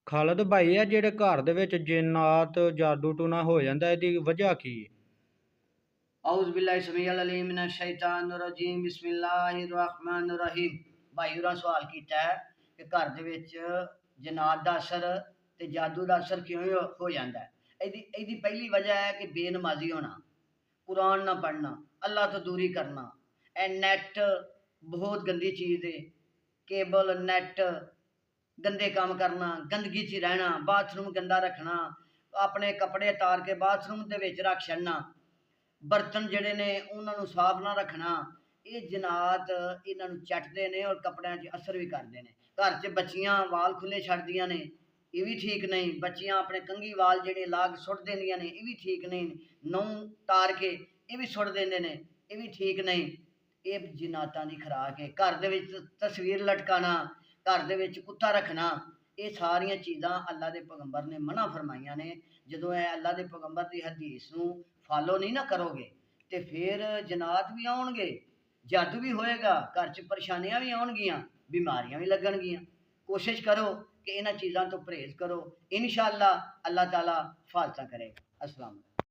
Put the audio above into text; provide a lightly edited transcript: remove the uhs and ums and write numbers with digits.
ਖਾਲਦ ਭਾਈ ਆ ਜਿਹੜੇ ਘਰ ਦੇ ਵਿੱਚ ਜਿੰਨਾਤ ਜਾਦੂ ਟੂਣਾ ਹੋ ਜਾਂਦਾ ਇਹਦੀ ਵਜ੍ਹਾ ਕੀ ਹੈ? औज़ बिल्लाहि समीअल अलीम मिनश शैतानिर रजीम बिस्मिल्लाहिर रहमानिर रहीम। भाई होरां सवाल कीता है कि घर दे विच जन्नात दा असर ते जादू दा असर क्यों हो जांदा है। ਇਹਦੀ ਪਹਿਲੀ वजह है कि बेनमाजी होना, कुरान ना पढ़ना, अल्लाह तो दूरी करना। ए नैट बहुत गंदी चीज़ है। केबल नैट गंदे काम करना, गंदगी च रहना, बाथरूम गंदा रखना, अपने कपड़े तार के बाथरूम दे विच रख छड़ना, बर्तन जिहड़े ने उन्हां नूं साफ ना रखना। ये जनात इन्हां नूं चटदे ने और कपड़ियां 'च असर भी करदे ने। घर च बच्चियां वाल खुले छड्डदियां ने, ये भी ठीक नहीं। बच्चियां अपने कंघी वाल जिहड़े लाग सुੱਟ दिंदियां ने, ये भी ठीक नहीं। नूं तार के ये भी सुੱਟ दिंदे ने, ये भी ठीक नहीं। ये जनातां दी खुराक है। घर दे विच तस्वीर लटकाना, घर दे विच कुत्ता रखना, ये सारियां चीज़ां अल्लाह दे पैगंबर ने मना फरमाइयां ने। जदों ये अल्लाह दे पैगंबर दी हदीस नूं फॉलो नहीं ना करोगे तो फिर जनात भी आउणगे, जादू भी होएगा, घर च परेशानियां भी आउणगियां, बीमारियां भी लगणगियां। कोशिश करो कि इन्हां चीज़ां तो परहेज़ करो, इंशाअल्लाह अल्लाह ताला हिफाजत करेगा। अस्सलाम।